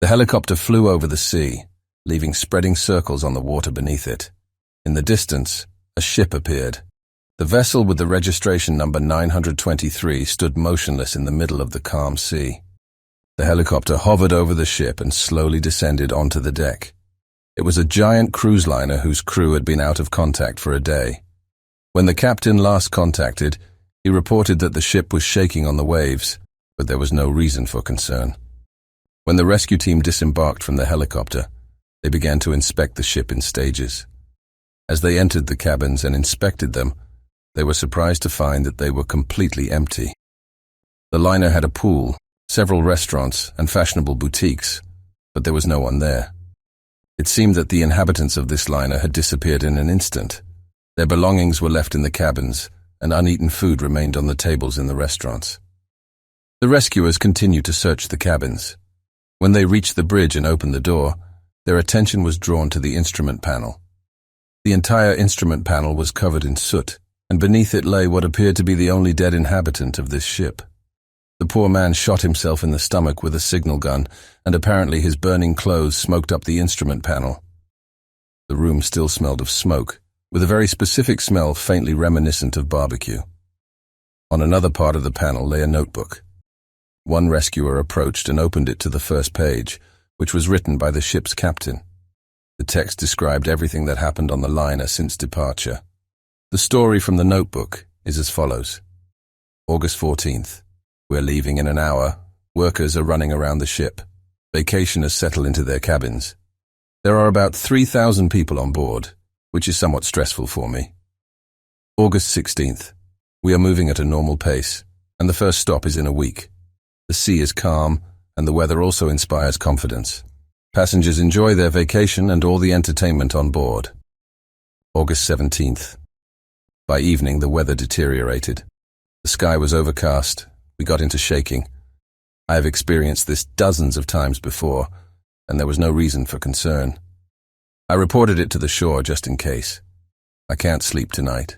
The helicopter flew over the sea, leaving spreading circles on the water beneath it. In the distance, a ship appeared. The vessel with the registration number 923 stood motionless in the middle of the calm sea. The helicopter hovered over the ship and slowly descended onto the deck. It was a giant cruise liner whose crew had been out of contact for a day. When the captain last contacted, he reported that the ship was shaking on the waves, but there was no reason for concern. When the rescue team disembarked from the helicopter, they began to inspect the ship in stages. As they entered the cabins and inspected them, they were surprised to find that they were completely empty. The liner had a pool, several restaurants, and fashionable boutiques, but there was no one there. It seemed that the inhabitants of this liner had disappeared in an instant. Their belongings were left in the cabins, and uneaten food remained on the tables in the restaurants. The rescuers continued to search the cabins. When they reached the bridge and opened the door, their attention was drawn to the instrument panel. The entire instrument panel was covered in soot, and beneath it lay what appeared to be the only dead inhabitant of this ship. The poor man shot himself in the stomach with a signal gun, and apparently his burning clothes smoked up the instrument panel. The room still smelled of smoke, with a very specific smell faintly reminiscent of barbecue. On another part of the panel lay a notebook. One rescuer approached and opened it to the first page, which was written by the ship's captain. The text described everything that happened on the liner since departure. The story from the notebook is as follows. August 14th. We're leaving in an hour. Workers are running around the ship. Vacationers settle into their cabins. There are about 3,000 people on board, which is somewhat stressful for me. August 16th. We are moving at a normal pace, and the first stop is in a week. The sea is calm, and the weather also inspires confidence. Passengers enjoy their vacation and all the entertainment on board. August 17th. By evening, the weather deteriorated. The sky was overcast. We got into shaking. I have experienced this dozens of times before, and there was no reason for concern. I reported it to the shore just in case. I can't sleep tonight.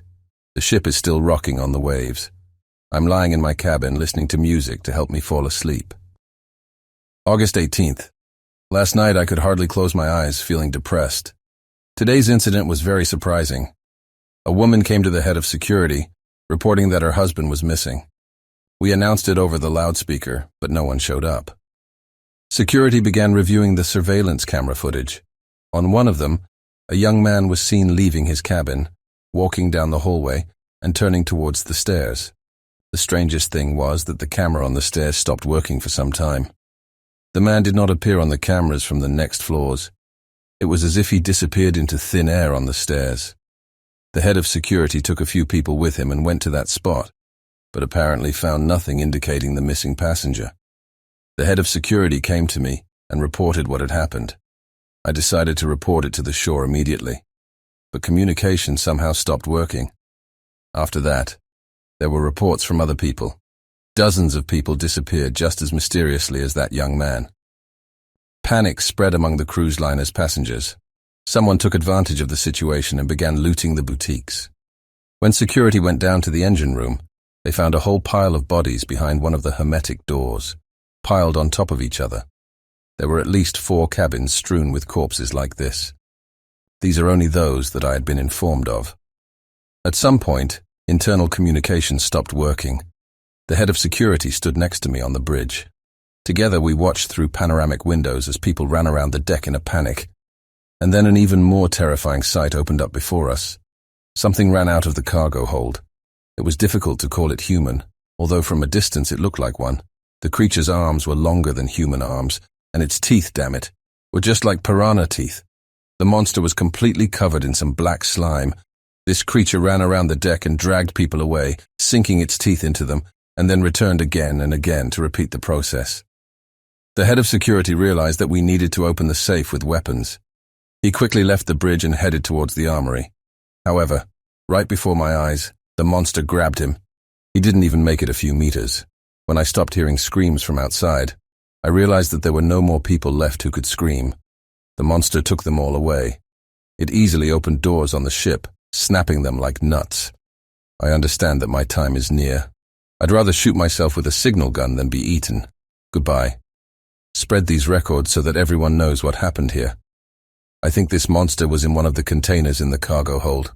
The ship is still rocking on the waves. I'm lying in my cabin listening to music to help me fall asleep. August 18th. Last night I could hardly close my eyes, feeling depressed. Today's incident was very surprising. A woman came to the head of security, reporting that her husband was missing. We announced it over the loudspeaker, but no one showed up. Security began reviewing the surveillance camera footage. On one of them, a young man was seen leaving his cabin, walking down the hallway, and turning towards the stairs. The strangest thing was that the camera on the stairs stopped working for some time. The man did not appear on the cameras from the next floors. It was as if he disappeared into thin air on the stairs. The head of security took a few people with him and went to that spot, but apparently found nothing indicating the missing passenger. The head of security came to me and reported what had happened. I decided to report it to the shore immediately, but communication somehow stopped working. After that, there were reports from other people. Dozens of people disappeared just as mysteriously as that young man. Panic spread among the cruise liner's passengers. Someone took advantage of the situation and began looting the boutiques. When security went down to the engine room, they found a whole pile of bodies behind one of the hermetic doors, piled on top of each other. There were at least 4 cabins strewn with corpses like this. These are only those that I had been informed of. At some point, internal communication stopped working. The head of security stood next to me on the bridge. Together we watched through panoramic windows as people ran around the deck in a panic. And then an even more terrifying sight opened up before us. Something ran out of the cargo hold. It was difficult to call it human, although from a distance it looked like one. The creature's arms were longer than human arms, and its teeth, damn it, were just like piranha teeth. The monster was completely covered in some black slime. This creature ran around the deck and dragged people away, sinking its teeth into them, and then returned again and again to repeat the process. The head of security realized that we needed to open the safe with weapons. He quickly left the bridge and headed towards the armory. However, right before my eyes, the monster grabbed him. He didn't even make it a few meters. When I stopped hearing screams from outside, I realized that there were no more people left who could scream. The monster took them all away. It easily opened doors on the ship, snapping them like nuts. I understand that my time is near. I'd rather shoot myself with a signal gun than be eaten. Goodbye. Spread these records so that everyone knows what happened here. I think this monster was in one of the containers in the cargo hold.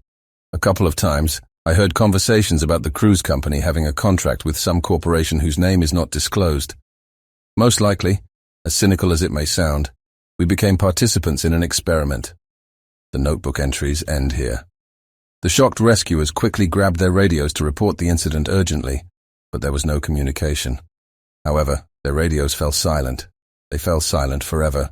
A couple of times, I heard conversations about the cruise company having a contract with some corporation whose name is not disclosed. Most likely, as cynical as it may sound, we became participants in an experiment. The notebook entries end here. The shocked rescuers quickly grabbed their radios to report the incident urgently, but there was no communication. However, their radios fell silent. They fell silent forever.